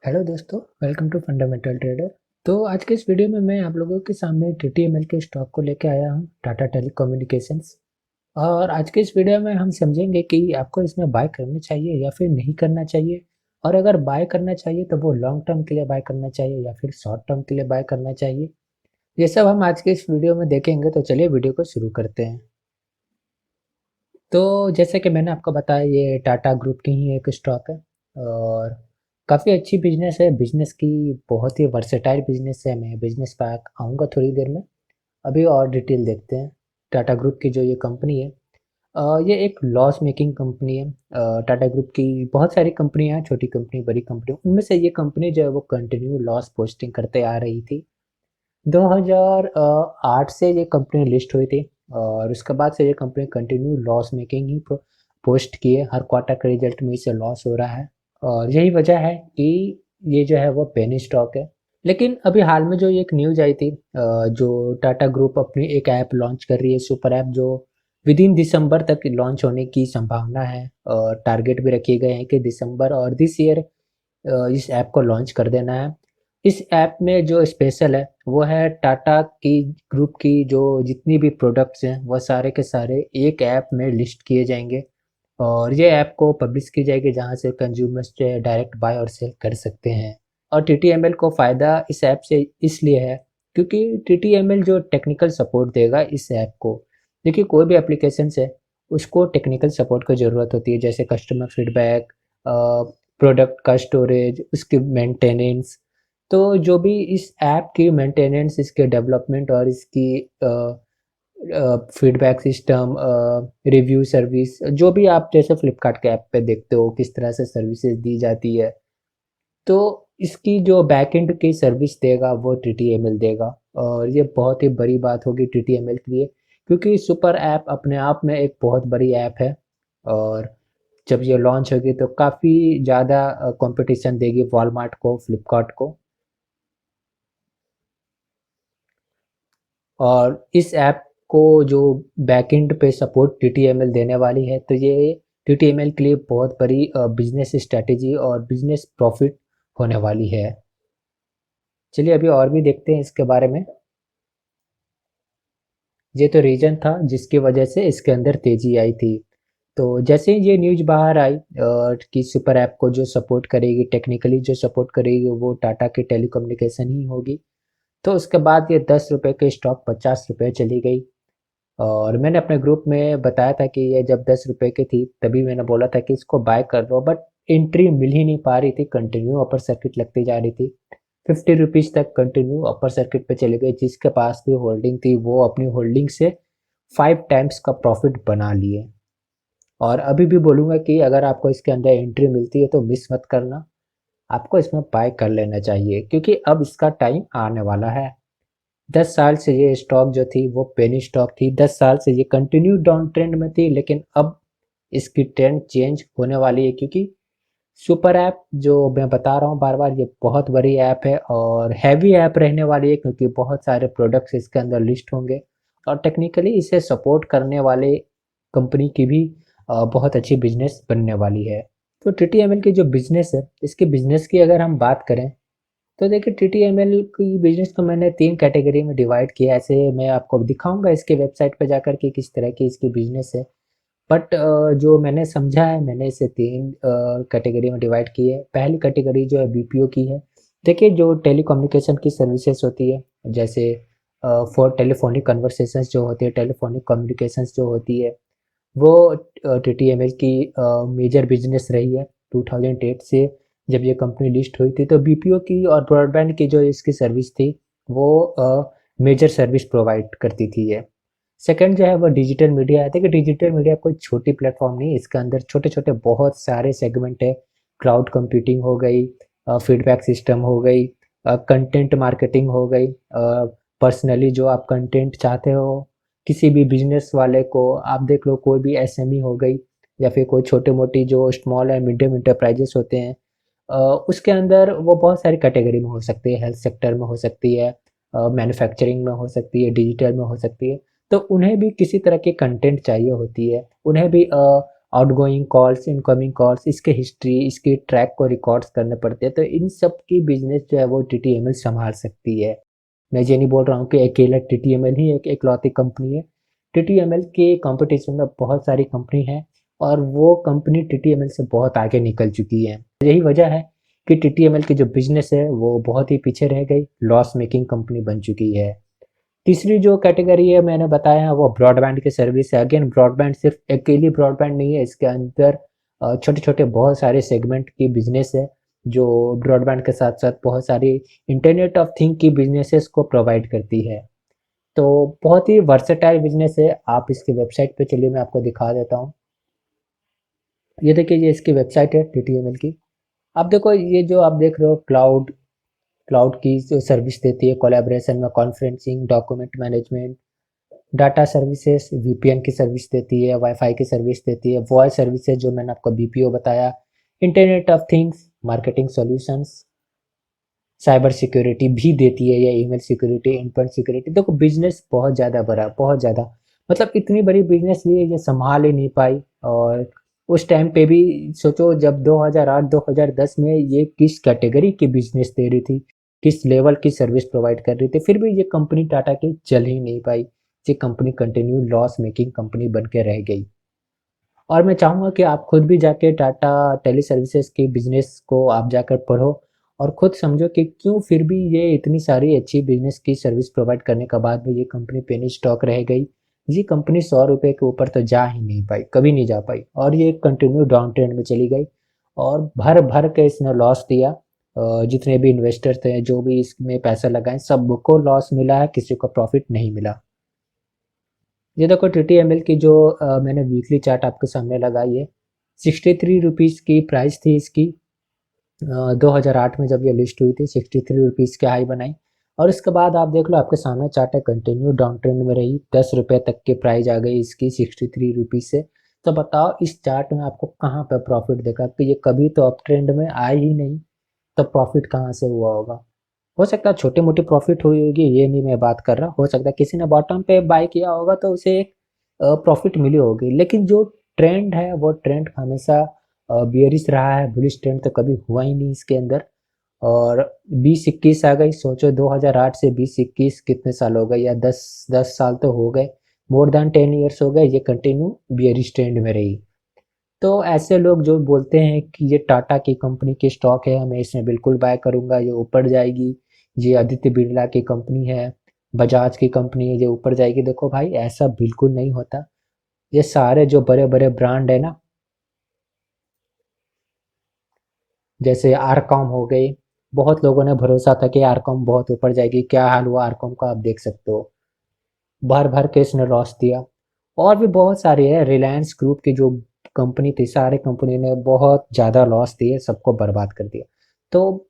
Hello दोस्तों, welcome to fundamental trader. तो आज के इस वीडियो में मैं आप लोगों के सामने टीटीएमएल के स्टॉक को लेकर आया हूं, टाटा टेलीकम्युनिकेशंस। और आज के इस वीडियो में हम समझेंगे कि आपको इसमें बाय करना चाहिए या फिर नहीं करना चाहिए। और अगर बाय करना चाहिए तो वो लॉन्ग टर्म के लिए बाय करना चाहिए या फिर शॉर्ट टर्म के लिए बाय करना चाहिए। ये सब हम आज के इस वीडियो में देखेंगे, तो चलिए वीडियो को शुरू करते हैं। तो जैसे कि मैंने आपको बताया, ये टाटा ग्रुप की ही एक स्टॉक है और काफ़ी अच्छी बिजनेस है। बिजनेस की बहुत ही वर्सेटाइल बिजनेस है। मैं बिजनेस पे आऊँगा थोड़ी देर में। अभी और डिटेल देखते हैं। टाटा ग्रुप की जो ये कंपनी है, ये एक लॉस मेकिंग कंपनी है। टाटा ग्रुप की बहुत सारी कंपनियां हैं, छोटी कंपनी बड़ी कंपनी, उनमें से ये कंपनी जो है वो कंटिन्यू लॉस पोस्टिंग करते आ रही थी। 2008 से ये कंपनी लिस्ट हुई थी और उसके बाद से ये कंपनी कंटिन्यू लॉस मेकिंग ही पोस्ट किए। हर क्वार्टर के रिजल्ट में इसे लॉस हो रहा है और यही वजह है कि ये जो है वो पेनी स्टॉक है। लेकिन अभी हाल में जो एक न्यूज आई थी, जो टाटा ग्रुप अपनी एक ऐप लॉन्च कर रही है, सुपर ऐप, जो विद इन दिसंबर तक लॉन्च होने की संभावना है और टारगेट भी रखे गए हैं कि दिसंबर और दिस ईयर इस ऐप को लॉन्च कर देना है। इस ऐप में जो स्पेशल है वो है टाटा की ग्रुप की जो जितनी भी प्रोडक्ट्स हैं वो सारे के सारे एक ऐप में लिस्ट किए जाएंगे और ये ऐप को पब्लिश की जाएगी, जहाँ से कंज्यूमर्स जो है डायरेक्ट बाय और सेल कर सकते हैं। और टीटीएमएल को फ़ायदा इस ऐप से इसलिए है क्योंकि टीटीएमएल जो टेक्निकल सपोर्ट देगा इस ऐप को। देखिए, कोई भी एप्लीकेशंस है उसको टेक्निकल सपोर्ट की ज़रूरत होती है, जैसे कस्टमर फीडबैक, प्रोडक्ट का स्टोरेज, उसकी मेंटेनेंस। तो जो भी इस ऐप की मेंटेनेंस, इसके डेवलपमेंट और इसकी फीडबैक सिस्टम, रिव्यू सर्विस, जो भी आप जैसे फ्लिपकार्ट के ऐप पे देखते हो किस तरह से सर्विसेज दी जाती है, तो इसकी जो बैकएंड की सर्विस देगा वो टीटीएमएल देगा। और ये बहुत ही बड़ी बात होगी टीटीएमएल के लिए, क्योंकि सुपर ऐप अपने आप में एक बहुत बड़ी ऐप है और जब ये लॉन्च होगी तो काफ़ी ज़्यादा कंपटीशन देगी वॉलमार्ट को, फ्लिपकार्ट को। और इस ऐप को जो बैकएंड पे सपोर्ट टीटीएमएल देने वाली है, तो ये टीटीएमएल के लिए बहुत बड़ी बिजनेस स्ट्रेटेजी और बिजनेस प्रॉफिट होने वाली है। चलिए अभी और भी देखते हैं इसके बारे में। ये तो रीजन था जिसकी वजह से इसके अंदर तेजी आई थी। तो जैसे ही ये न्यूज बाहर आई कि सुपर ऐप को जो सपोर्ट करेगी, टेक्निकली जो सपोर्ट करेगी, वो टाटा की टेलीकम्युनिकेशन ही होगी, तो उसके बाद ये 10 रुपये के स्टॉक 50 रुपये चली गई। और मैंने अपने ग्रुप में बताया था कि ये जब 10 रुपये की थी तभी मैंने बोला था कि इसको बाय कर लो, बट एंट्री मिल ही नहीं पा रही थी, कंटिन्यू अपर सर्किट लगती जा रही थी। 50 रुपीज़ तक कंटिन्यू अपर सर्किट पे चली गई। जिसके पास भी होल्डिंग थी वो अपनी होल्डिंग से 5 टाइम्स का प्रॉफिट बना लिए। और अभी भी बोलूँगा कि अगर आपको इसके अंदर एंट्री मिलती है तो मिस मत करना, आपको इसमें बाय कर लेना चाहिए क्योंकि अब इसका टाइम आने वाला है। 10 साल से ये स्टॉक जो थी वो पेनी स्टॉक थी। 10 साल से ये कंटिन्यू डाउन ट्रेंड में थी, लेकिन अब इसकी ट्रेंड चेंज होने वाली है क्योंकि सुपर ऐप जो मैं बता रहा हूँ बार बार, ये बहुत बड़ी ऐप है और हैवी ऐप रहने वाली है क्योंकि बहुत सारे प्रोडक्ट्स इसके अंदर लिस्ट होंगे और टेक्निकली इसे सपोर्ट करने वाले कंपनी की भी बहुत अच्छी बिजनेस बनने वाली है। तो टीटीएमएल की जो बिजनेस है, इसकी बिजनेस की अगर हम बात करें तो देखिए, टीटीएमएल की बिजनेस को मैंने 3 कैटेगरी में डिवाइड किया है। ऐसे मैं आपको दिखाऊंगा इसके वेबसाइट पर जाकर के किस तरह की इसकी बिजनेस है, बट जो मैंने समझा है, मैंने इसे 3 कैटेगरी में डिवाइड की है। पहली कैटेगरी जो है बीपीओ की है। देखिए, जो टेलीकम्युनिकेशन की सर्विसेज होती है, जैसे फॉर टेलीफोनिक कन्वर्सेशंस जो होती है, टेलीफोनिक कम्युनिकेशंस जो होती है, वो टीटीएमएल की मेजर बिजनेस रही है 2008 से। जब ये कंपनी लिस्ट हुई थी तो बीपीओ की और ब्रॉडबैंड की जो इसकी सर्विस थी वो मेजर सर्विस प्रोवाइड करती थी ये। सेकंड जो है वो डिजिटल मीडिया है। देखिए, डिजिटल मीडिया कोई छोटी प्लेटफॉर्म नहीं है, इसके अंदर छोटे छोटे बहुत सारे सेगमेंट है। क्लाउड कंप्यूटिंग हो गई, फीडबैक सिस्टम हो गई, कंटेंट मार्केटिंग हो गई, पर्सनली जो आप कंटेंट चाहते हो, किसी भी बिजनेस वाले को आप देख लो, कोई भी एसएमई हो गई या फिर कोई छोटे मोटी जो स्मॉल एंड मीडियम इंटरप्राइजेस होते हैं, उसके अंदर वो बहुत सारी कैटेगरी में हो सकती है। हेल्थ सेक्टर में हो सकती है, मैन्युफैक्चरिंग में हो सकती है, डिजिटल में हो सकती है। तो उन्हें भी किसी तरह की कंटेंट चाहिए होती है, उन्हें भी आउटगोइंग कॉल्स, इनकमिंग कॉल्स, इसके हिस्ट्री, इसके ट्रैक को रिकॉर्ड्स करने पड़ते हैं। तो इन सब की बिजनेस जो है वो टीटीएमएल संभाल सकती है। मैं ये नहीं बोल रहा हूँ कि अकेला टीटीएमएल ही एक इकलौती कंपनी है। टीटीएमएल के कंपटीशन में बहुत सारी कंपनी है और वो कंपनी टीटीएमएल से बहुत आगे निकल चुकी है। यही वजह है कि टीटीएमएल की जो बिजनेस है वो बहुत ही पीछे रह गई, लॉस मेकिंग कंपनी बन चुकी है। तीसरी जो कैटेगरी है मैंने बताया वो ब्रॉडबैंड की सर्विस है। अगेन ब्रॉडबैंड सिर्फ अकेली ब्रॉडबैंड नहीं है, इसके अंदर छोटे छोटे बहुत सारे सेगमेंट की बिजनेस है जो ब्रॉडबैंड के साथ साथ बहुत सारी इंटरनेट ऑफ थिंग की बिजनेसेस को प्रोवाइड करती है। तो बहुत ही वर्सेटाइल बिजनेस है। आप इसकी वेबसाइट पे चलिए, मैं आपको दिखा देता हूँ। ये देखिए, ये इसकी वेबसाइट है टीटीएमएल की। आप देखो, ये जो आप देख रहे हो क्लाउड, क्लाउड की जो सर्विस देती है कोलैबोरेशन में, conferencing, document management, data services, VPN की सर्विस देती है, वाईफाई की सर्विस देती है, वॉइस सर्विसेज जो मैंने आपको बीपीओ बताया, internet of things, marketing solutions, cyber security भी देती है, या ईमेल सिक्योरिटी, एंडपोइंट सिक्योरिटी। देखो बिजनेस बहुत ज़्यादा बड़ा, बहुत ज़्यादा, मतलब इतनी बड़ी बिजनेस ये संभाल ही नहीं पाई। और उस टाइम पे भी सोचो, जब 2008-2010 में ये किस कैटेगरी की बिजनेस दे रही थी, किस लेवल की सर्विस प्रोवाइड कर रही थी, फिर भी ये कंपनी टाटा की चल ही नहीं पाई। ये company continue loss making company बन के रह गई। और मैं चाहूँगा कि आप खुद भी जाके टाटा टेली सर्विसेज के बिजनेस को आप जाकर पढ़ो और खुद समझो कि क्यों फिर भी ये इतनी सारी अच्छी बिजनेस की सर्विस प्रोवाइड करने के बाद भी ये कंपनी पेनी स्टॉक रह गई। ये कंपनी 100 रुपये के ऊपर तो जा ही नहीं पाई, कभी नहीं जा पाई, और ये कंटिन्यू डाउन ट्रेंड में चली गई और भर भर के इसने लॉस दिया। जितने भी इन्वेस्टर थे, जो भी इसमें पैसा लगाए, सबको लॉस मिला है, किसी को प्रॉफिट नहीं मिला। ये देखो टीटीएमएल की जो मैंने वीकली चार्ट आपके सामने लगाई है, 63 रुपीज़ की प्राइस थी इसकी। 2008 में जब ये लिस्ट हुई थी 63 रुपीज़ के हाई बनाई, और इसके बाद आप देख लो, आपके सामने चार्ट है, कंटिन्यू डाउन ट्रेंड में रही, 10 रुपये तक की प्राइस आ गई इसकी 63 रुपीज़ से। तो बताओ इस चार्ट में आपको कहाँ पे प्रॉफिट देखा, कि ये कभी तो अप ट्रेंड में आए ही नहीं, तो प्रॉफिट कहाँ से हुआ होगा। हो सकता है छोटी मोटी प्रॉफिट हुई होगी, ये नहीं मैं बात कर रहा, हो सकता है किसी ने बॉटम पे बाय किया होगा तो उसे एक प्रॉफिट मिली होगी, लेकिन जो ट्रेंड है वो ट्रेंड हमेशा बियरिश रहा है, बुलिश ट्रेंड तो कभी हुआ ही नहीं इसके अंदर। और 2021 आ गई, सोचो 2008 से 2021 कितने साल हो गए, या 10 साल तो हो गए, मोर देन 10 ईयर्स हो गए, ये कंटिन्यू बियरिश ट्रेंड में रही। तो ऐसे लोग जो बोलते हैं कि ये टाटा की कंपनी की स्टॉक है, मैं इसमें बिल्कुल बाय करूंगा, ये ऊपर जाएगी, ये आदित्य बिरला की कंपनी है, बजाज की कंपनी है, ये ऊपर जाएगी, देखो भाई ऐसा बिल्कुल नहीं होता। ये सारे जो बड़े बड़े ब्रांड है ना, जैसे आरकॉम हो गई, बहुत लोगों ने भरोसा था कि आरकॉम बहुत ऊपर जाएगी, क्या हाल हुआ आरकॉम का आप देख सकते हो, भर भर के इसने लॉस दिया। और भी बहुत सारे है, रिलायंस ग्रुप की जो कंपनी थी, सारे कंपनी ने बहुत ज़्यादा लॉस दिए, सबको बर्बाद कर दिया। तो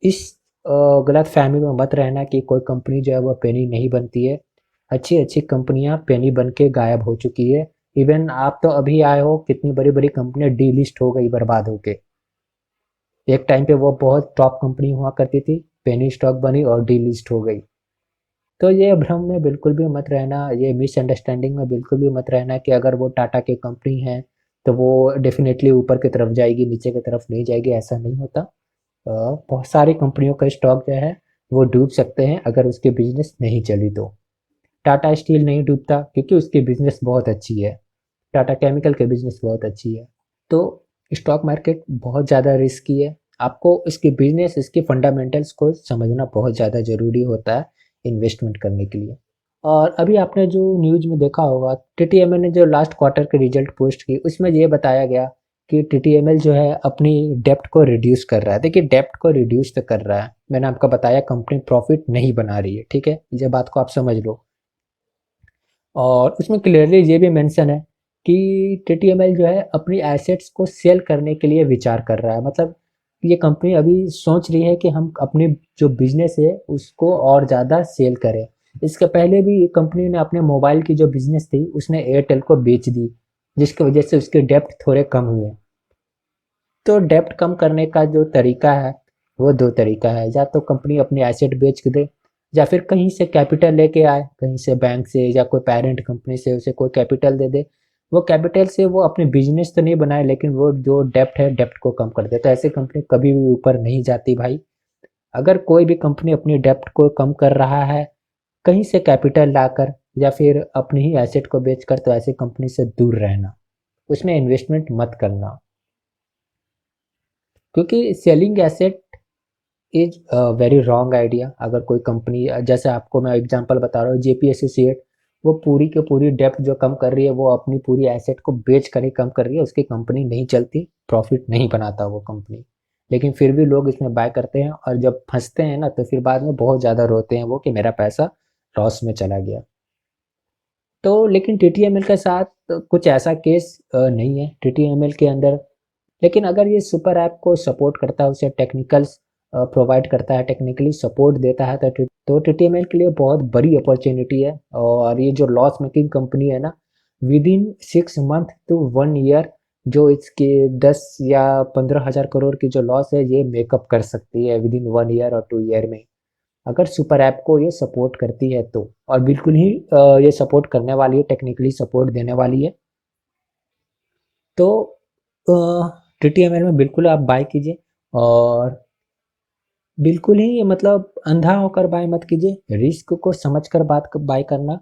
इस गलत फहमी में मत रहना कि कोई कंपनी जो है वो पेनी नहीं बनती है। अच्छी अच्छी कंपनियां पेनी बन के गायब हो चुकी है। इवन आप तो अभी आए हो, कितनी बड़ी बड़ी कंपनियां डी लिस्ट हो गई, बर्बाद होके। एक टाइम पे वो बहुत टॉप कंपनी हुआ करती थी, पेनी स्टॉक बनी और डी लिस्ट हो गई। तो ये भ्रम में बिल्कुल भी मत रहना, ये मिसअंडरस्टैंडिंग में बिल्कुल भी मत रहना कि अगर वो टाटा की कंपनी है तो वो डेफिनेटली ऊपर की तरफ जाएगी, नीचे की तरफ नहीं जाएगी, ऐसा नहीं होता। बहुत सारी कंपनियों का स्टॉक जो है वो डूब सकते हैं अगर उसकी बिजनेस नहीं चली तो। टाटा स्टील नहीं डूबता क्योंकि उसकी बिजनेस बहुत अच्छी है, टाटा केमिकल की बिजनेस बहुत अच्छी है। तो स्टॉक मार्केट बहुत ज़्यादा रिस्की है, आपको इसकी बिजनेस, इसके फंडामेंटल्स को समझना बहुत ज़्यादा ज़रूरी होता है इन्वेस्टमेंट करने के लिए। और अभी आपने जो न्यूज़ में देखा होगा, टीटीएमएल ने जो लास्ट क्वार्टर के रिजल्ट पोस्ट की, उसमें ये बताया गया कि टीटीएमएल जो है अपनी डेप्ट को रिड्यूस कर रहा है। देखिए डेप्ट को रिड्यूस तो कर रहा है, मैंने आपको बताया कंपनी प्रॉफिट नहीं बना रही है, ठीक है, ये बात को आप समझ लो। और उसमें क्लियरली ये भी मेंशन है कि टीटीएमएल जो है अपनी एसेट्स को सेल करने के लिए विचार कर रहा है। मतलब ये कंपनी अभी सोच रही है कि हम अपनी जो बिजनेस है उसको और ज़्यादा सेल करें। इसके पहले भी कंपनी ने अपने मोबाइल की जो बिजनेस थी उसने एयरटेल को बेच दी, जिसकी वजह से उसके डेप्ट थोड़े कम हुए। तो डेप्ट कम करने का जो तरीका है वो दो तरीका है, या तो कंपनी अपनी एसेट बेच दे, या फिर कहीं से कैपिटल लेके आए, कहीं से बैंक से या कोई पेरेंट कंपनी से उसे कोई कैपिटल दे दे, वो कैपिटल से वो अपने बिजनेस तो नहीं बनाए, लेकिन वो जो डेप्ट है डेप्ट को कम कर दे। तो ऐसी कंपनी कभी भी ऊपर नहीं जाती भाई। अगर कोई भी कंपनी अपनी डेप्ट को कम कर रहा है कहीं से कैपिटल लाकर या फिर अपनी ही एसेट को बेचकर, तो ऐसी कंपनी से दूर रहना, उसमें इन्वेस्टमेंट मत करना। क्योंकि selling asset is very wrong idea. अगर कोई कंपनी, जैसे आपको मैं एग्जांपल बता रहा हूँ, जेपी एसोसिएट, वो पूरी की पूरी डेप्थ जो कम कर रही है, वो अपनी पूरी एसेट को बेच कर ही कम कर रही है। उसकी कंपनी नहीं चलती, प्रॉफिट नहीं बनाता वो कंपनी, लेकिन फिर भी लोग इसमें बाय करते हैं। और जब फंसते हैं ना, तो फिर बाद में बहुत ज़्यादा रोते हैं वो कि मेरा पैसा लॉस में चला गया। तो लेकिन टीटीएमएल के साथ कुछ ऐसा केस नहीं है टीटीएमएल के अंदर। लेकिन अगर ये सुपर ऐप को सपोर्ट करता है, उसे टेक्निकल्स प्रोवाइड करता है, टेक्निकली सपोर्ट देता है, तो टीटीएमएल के लिए बहुत बड़ी अपॉर्चुनिटी है। और ये जो लॉस मेकिंग कंपनी है ना, within 6 month to 1 year जो इसके 10 या 15 हज़ार करोड़ की जो लॉस है, ये मेकअप कर सकती है विद इन 1 ईयर और 2 ईयर में, अगर सुपर ऐप को ये सपोर्ट करती है तो। और बिल्कुल ही ये सपोर्ट करने वाली है, टेक्निकली सपोर्ट देने वाली है। तो टीटीएमएल में बिल्कुल आप बाय कीजिए, और बिल्कुल ही मतलब अंधा होकर बाय मत कीजिए, रिस्क को समझकर बात बाय करना।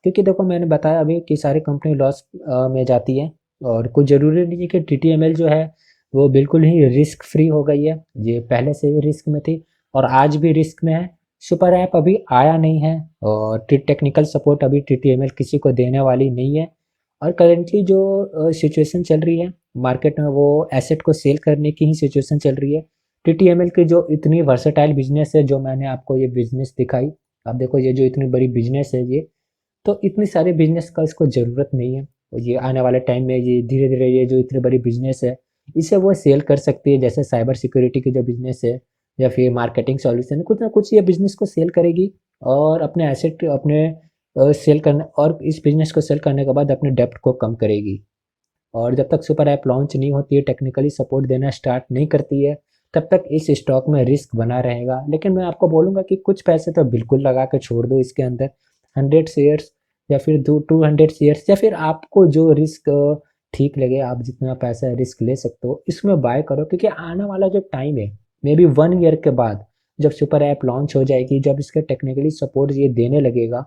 क्योंकि देखो मैंने बताया अभी कि सारी कंपनी लॉस में जाती है, और कोई ज़रूरी नहीं है कि टीटीएमएल जो है वो बिल्कुल ही रिस्क फ्री हो गई है। ये पहले से ही रिस्क में थी और आज भी रिस्क में है। सुपर ऐप अभी आया नहीं है, और टेक्निकल सपोर्ट अभी टीटीएमएल किसी को देने वाली नहीं है। और करेंटली जो सिचुएशन चल रही है मार्केट में, वो एसेट को सेल करने की ही सिचुएशन चल रही है। टीटीएमएल की जो इतनी वर्सेटाइल बिजनेस है, जो मैंने आपको ये बिजनेस दिखाई, आप देखो ये जो इतनी बड़ी बिजनेस है ये, तो इतनी सारे बिजनेस का इसको ज़रूरत नहीं है। और ये आने वाले टाइम में ये धीरे धीरे ये जो इतनी बड़ी बिजनेस है, इसे वो सेल कर सकती है। जैसे साइबर सिक्योरिटी की जो बिजनेस है, या फिर मार्केटिंग सॉल्यूशन, कुछ ना कुछ ये बिजनेस को सेल करेगी, और अपने एसेट अपने सेल करने, और इस बिजनेस को सेल करने के बाद अपने डेप्ट को कम करेगी। और जब तक सुपर ऐप लॉन्च नहीं होती है, टेक्निकली सपोर्ट देना स्टार्ट नहीं करती है, तब तक इस स्टॉक में रिस्क बना रहेगा। लेकिन मैं आपको बोलूँगा कि कुछ पैसे तो बिल्कुल लगा के छोड़ दो इसके अंदर, 100 शेयर्स या फिर 200 शेयर्स, या फिर आपको जो रिस्क ठीक लगे, आप जितना पैसा रिस्क ले सकते हो इसमें बाय करो। क्योंकि आने वाला जो टाइम है, मे बी 1 ईयर के बाद, जब सुपर ऐप लॉन्च हो जाएगी, जब इसके टेक्निकली सपोर्ट ये देने लगेगा,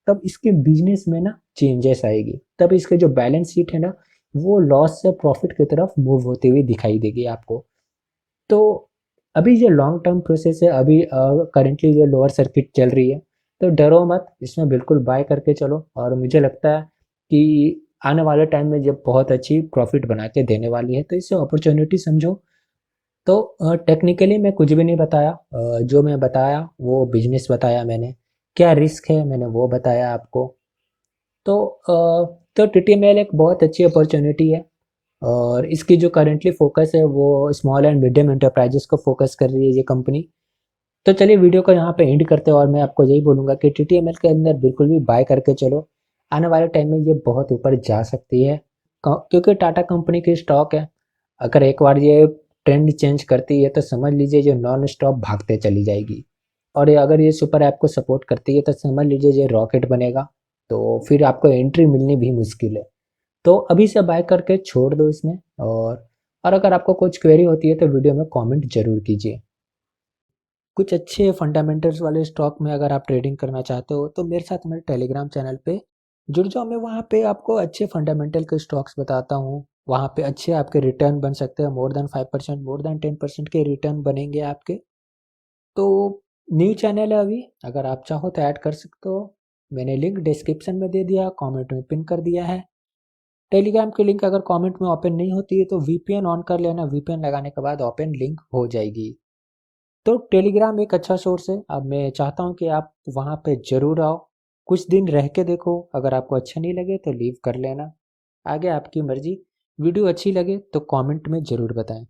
तब इसके बिजनेस में ना चेंजेस आएगी। तब इसके जो बैलेंस शीट है ना, वो लॉस से प्रॉफिट की तरफ मूव होती हुई दिखाई देगी आपको। तो अभी ये लॉन्ग टर्म प्रोसेस है, अभी करेंटली ये लोअर सर्किट चल रही है, तो डरो मत, इसमें बिल्कुल बाय करके चलो। और मुझे लगता है कि आने वाले टाइम में जब बहुत अच्छी प्रॉफिट बना के देने वाली है, तो इसे अपॉर्चुनिटी समझो। तो टेक्निकली मैं कुछ भी नहीं बताया, जो मैं बताया वो बिजनेस बताया मैंने, क्या रिस्क है मैंने वो बताया आपको। तो तो टीटीएमएल एक बहुत अच्छी अपॉर्चुनिटी है, और इसकी जो करेंटली फोकस है वो स्मॉल एंड मीडियम एंटरप्राइजेस को फोकस कर रही है ये कंपनी। तो चलिए वीडियो को यहाँ पे एंड करते हैं, और मैं आपको यही बोलूँगा कि टीटीएमएल के अंदर बिल्कुल भी बाय करके चलो। आने वाले टाइम में ये बहुत ऊपर जा सकती है, क्योंकि टाटा कंपनी की स्टॉक है। अगर एक बार ये ट्रेंड चेंज करती है, तो समझ लीजिए ये नॉन स्टॉप भागते चली जाएगी। और ये अगर ये सुपर ऐप को सपोर्ट करती है, तो समझ लीजिए ये रॉकेट बनेगा। तो फिर आपको एंट्री मिलनी भी मुश्किल है। तो अभी से बाय करके छोड़ दो इसमें। और अगर आपको कुछ क्वेरी होती है तो वीडियो में कमेंट जरूर कीजिए। कुछ अच्छे फंडामेंटल्स वाले स्टॉक में अगर आप ट्रेडिंग करना चाहते हो, तो मेरे साथ मेरे टेलीग्राम चैनल पे जुड़ जाओ। मैं वहाँ पे आपको अच्छे फंडामेंटल के स्टॉक्स बताता हूँ। वहाँ पे अच्छे आपके रिटर्न बन सकते हैं, मोर देन 5%, मोर देन 10% के रिटर्न बनेंगे आपके। तो न्यू चैनल है अभी, अगर आप चाहो तो ऐड कर सकते हो। मैंने लिंक डिस्क्रिप्शन में दे दिया, कमेंट में पिन कर दिया है। टेलीग्राम की लिंक अगर कमेंट में ओपन नहीं होती है, तो वीपीएन ऑन कर लेना, वीपीएन लगाने के बाद ओपन लिंक हो जाएगी। तो टेलीग्राम एक अच्छा सोर्स है। अब मैं चाहता हूँ कि आप वहाँ पे ज़रूर आओ, कुछ दिन रह के देखो, अगर आपको अच्छा नहीं लगे तो लीव कर लेना, आगे आपकी मर्जी। वीडियो अच्छी लगे तो कमेंट में ज़रूर बताएं।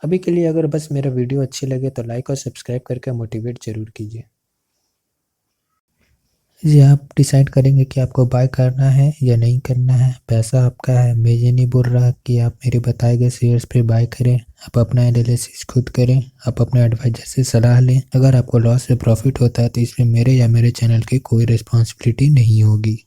अभी के लिए अगर बस मेरा वीडियो अच्छी लगे तो लाइक और सब्सक्राइब करके मोटिवेट ज़रूर कीजिए। जी, आप डिसाइड करेंगे कि आपको बाय करना है या नहीं करना है, पैसा आपका है। मैं ये नहीं बोल रहा कि आप मेरे बताए गए शेयर्स पे बाय करें। आप अपना एनालिसिस खुद करें, आप अपने एडवाइजर से सलाह लें। अगर आपको लॉस से प्रॉफिट होता है, तो इसमें मेरे या मेरे चैनल की कोई रिस्पॉन्सिबिलिटी नहीं होगी।